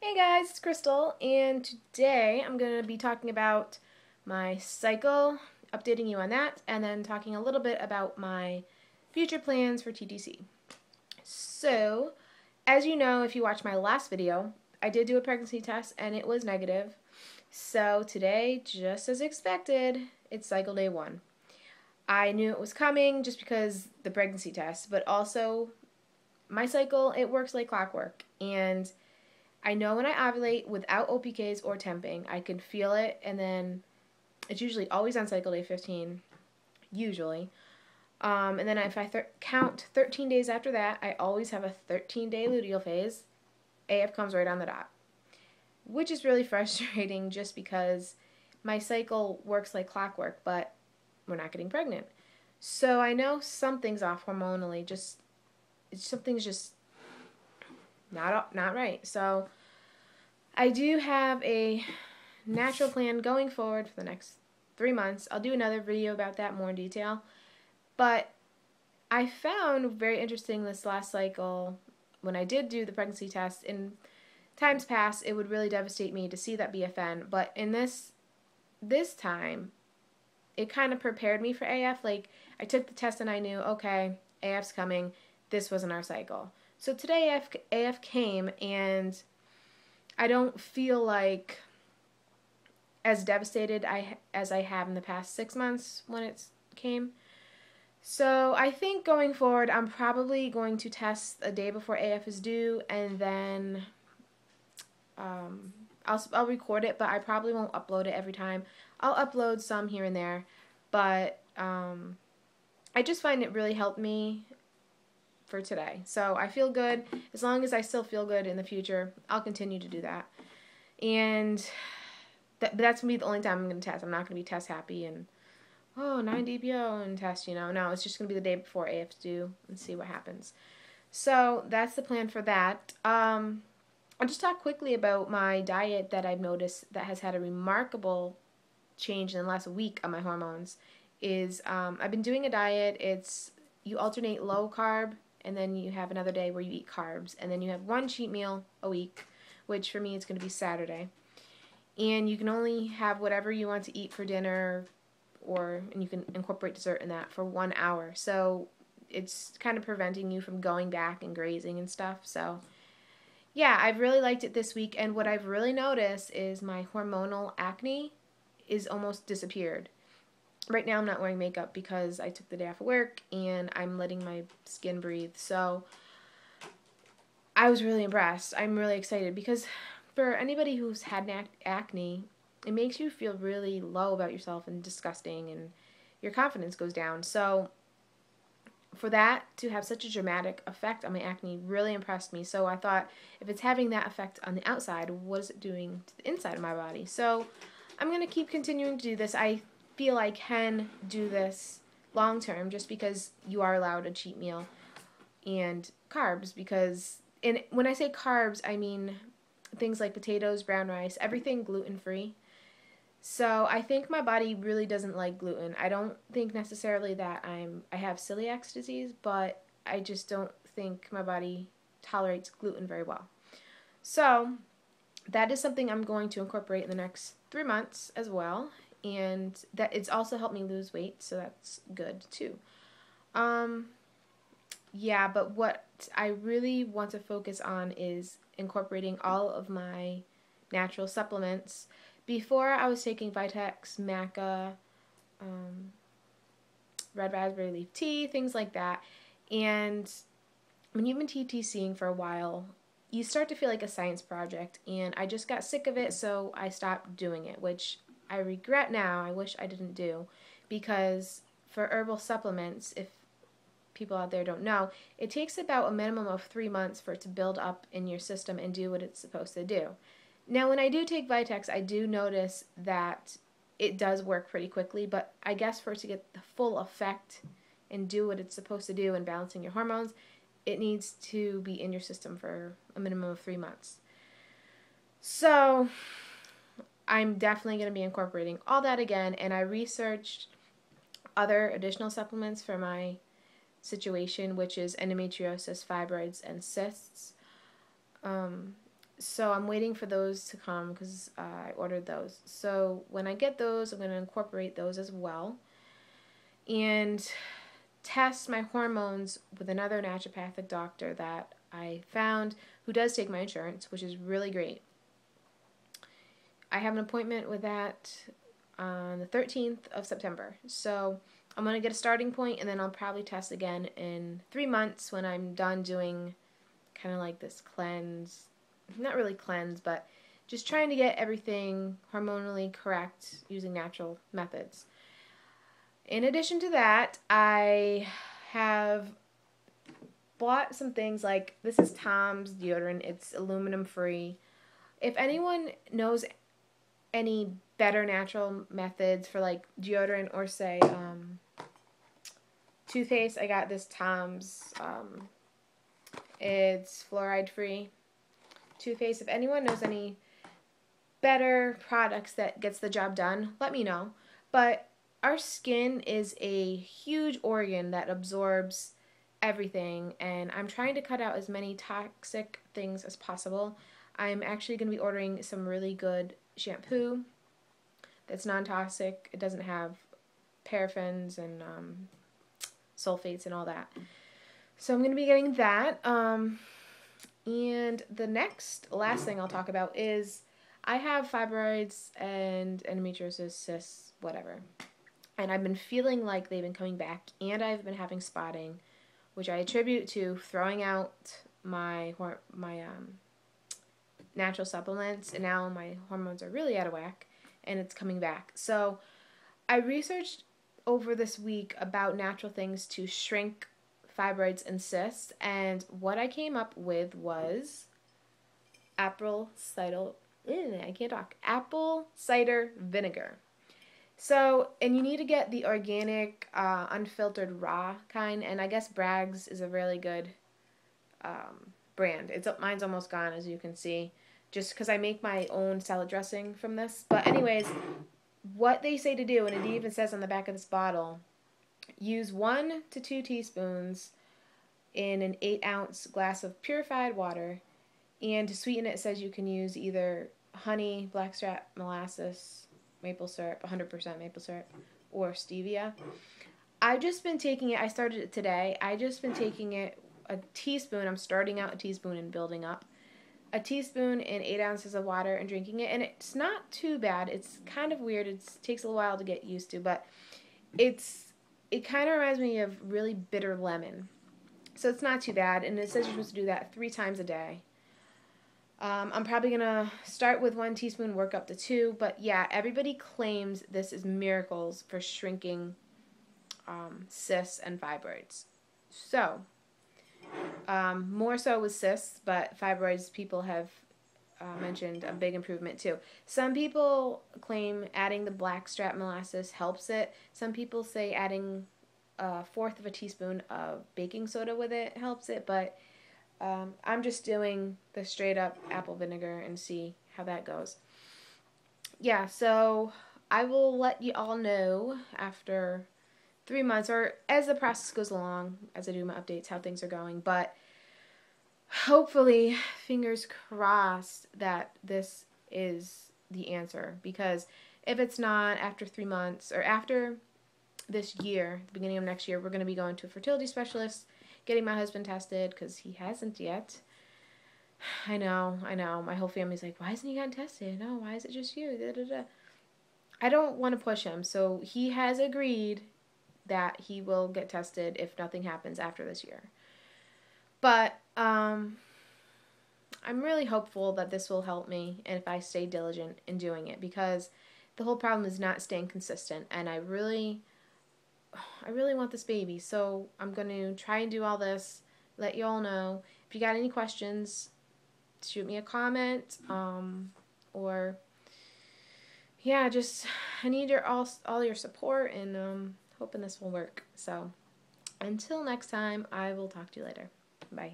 Hey guys, it's Crystal, and today I'm going to be talking about my cycle, updating you on that, and then talking a little bit about my future plans for TTC. So, as you know, if you watched my last video, I did do a pregnancy test and it was negative. So today, just as expected, it's cycle day 1. I knew it was coming just because the pregnancy test, but also my cycle, it works like clockwork, and I know when I ovulate without OPKs or temping, I can feel it, and then it's usually always on cycle day 15, usually. And then if I count 13 days after that, I always have a 13-day luteal phase. AF comes right on the dot, which is really frustrating just because my cycle works like clockwork, but we're not getting pregnant. So I know something's off hormonally. Something's just not right. So I do have a natural plan going forward for the next 3 months. I'll do another video about that more in detail. But I found very interesting this last cycle when I did do the pregnancy test. In times past, it would really devastate me to see that BFN. But in this time, it kind of prepared me for AF. Like, I took the test and I knew, okay, AF's coming. This wasn't our cycle. So today AF came, and I don't feel like as devastated as I have in the past 6 months when it came. So I think going forward, I'm probably going to test a day before AF is due, and then I'll record it, but I probably won't upload it every time. I'll upload some here and there, but I just find it really helped me for today. So I feel good. As long as I still feel good in the future, I'll continue to do that. And that's going to be the only time I'm going to test. I'm not going to be test happy and, 9 DPO and test, No, it's just going to be the day before AF's due and see what happens. So that's the plan for that. I'll just talk quickly about my diet that I've noticed that has had a remarkable change in the last week on my hormones. I've been doing a diet. You alternate low carb, and then you have another day where you eat carbs, and then you have one cheat meal a week, which for me it's going to be Saturday. And you can only have whatever you want to eat for dinner, and you can incorporate dessert in that for 1 hour. So it's kind of preventing you from going back and grazing and stuff. So yeah, I've really liked it this week, and what I've really noticed is my hormonal acne is almost disappeared. Right now I'm not wearing makeup because I took the day off of work and I'm letting my skin breathe. So I was really impressed. I'm really excited because for anybody who's had acne, it makes you feel really low about yourself and disgusting, and your confidence goes down. So for that to have such a dramatic effect on my acne really impressed me. So I thought, if it's having that effect on the outside, what is it doing to the inside of my body? So I'm going to keep continuing to do this. I feel I can do this long term just because you are allowed a cheat meal and carbs, because when I say carbs, I mean things like potatoes, brown rice, everything gluten-free. So I think my body really doesn't like gluten. I don't think necessarily that I have celiac disease, but I just don't think my body tolerates gluten very well. So that is something I'm going to incorporate in the next 3 months as well, and that it's also helped me lose weight, so that's good too. Yeah, but what I really want to focus on is incorporating all of my natural supplements. Before, I was taking Vitex, Maca, red raspberry leaf tea, things like that. And when you've been TTCing for a while, you start to feel like a science project. And I just got sick of it, so I stopped doing it, which I regret now. I wish I didn't do, because for herbal supplements, if people out there don't know, it takes about a minimum of 3 months for it to build up in your system and do what it's supposed to do. Now, when I do take Vitex, I do notice that it does work pretty quickly, but I guess for it to get the full effect and do what it's supposed to do in balancing your hormones, it needs to be in your system for a minimum of 3 months. So I'm definitely going to be incorporating all that again, and I researched other additional supplements for my situation, which is endometriosis, fibroids, and cysts. So I'm waiting for those to come because I ordered those. So when I get those, I'm going to incorporate those as well and test my hormones with another naturopathic doctor that I found who does take my insurance, which is really great. I have an appointment with that on the 13th of September. So I'm going to get a starting point, and then I'll probably test again in 3 months when I'm done doing kind of like this cleanse. Not really cleanse, but just trying to get everything hormonally correct using natural methods. In addition to that, I have bought some things like, this is Tom's deodorant. It's aluminum free. If anyone knows any better natural methods for like deodorant or say toothpaste, I got this Tom's. It's fluoride free toothpaste. If anyone knows any better products that gets the job done, let me know. But our skin is a huge organ that absorbs everything, and I'm trying to cut out as many toxic things as possible. I'm actually going to be ordering some really good shampoo that's non-toxic. It doesn't have paraffins and sulfates and all that. So I'm going to be getting that. And the last thing I'll talk about is I have fibroids and endometriosis, cysts, whatever. And I've been feeling like they've been coming back, and I've been having spotting, which I attribute to throwing out my natural supplements, and now my hormones are really out of whack, and it's coming back. So I researched over this week about natural things to shrink fibroids and cysts, and what I came up with was apple cider vinegar. So, and you need to get the organic, unfiltered raw kind, and I guess Bragg's is a really good brand. Mine's almost gone, as you can see, just because I make my own salad dressing from this. But anyways, what they say to do, and it even says on the back of this bottle, use 1 to 2 teaspoons in an 8-ounce glass of purified water, and to sweeten it, it says you can use either honey, blackstrap molasses, maple syrup, 100% maple syrup, or stevia. I've just been taking it, I started it today, I've just been taking it a teaspoon, I'm starting out a teaspoon and building up. A teaspoon in 8 ounces of water and drinking it, and it's not too bad. It's kind of weird, it takes a while to get used to, but it kind of reminds me of really bitter lemon. So it's not too bad, and it says you're supposed to do that 3 times a day. I'm probably going to start with 1 teaspoon, work up to 2, but yeah, everybody claims this is miracles for shrinking cysts and fibroids. So, more so with cysts, but fibroids people have mentioned a big improvement too. Some people claim adding the blackstrap molasses helps it. Some people say adding 1/4 of a teaspoon of baking soda with it helps it, but I'm just doing the straight up apple vinegar and see how that goes. Yeah, so I will let you all know after 3 months, or as the process goes along, as I do my updates, how things are going. But hopefully, fingers crossed, that this is the answer. Because if it's not, after 3 months, or after this year, the beginning of next year, we're going to be going to a fertility specialist, getting my husband tested, because he hasn't yet. I know. My whole family's like, why hasn't he gotten tested? No, why is it just you? Da, da, da. I don't want to push him, so he has agreed that he will get tested if nothing happens after this year. But I'm really hopeful that this will help me, and if I stay diligent in doing it, because the whole problem is not staying consistent, and I really want this baby. So I'm going to try and do all this, let you all know. If you got any questions, shoot me a comment, or yeah, just I need all your support, and hoping this will work. So until next time, I will talk to you later. Bye.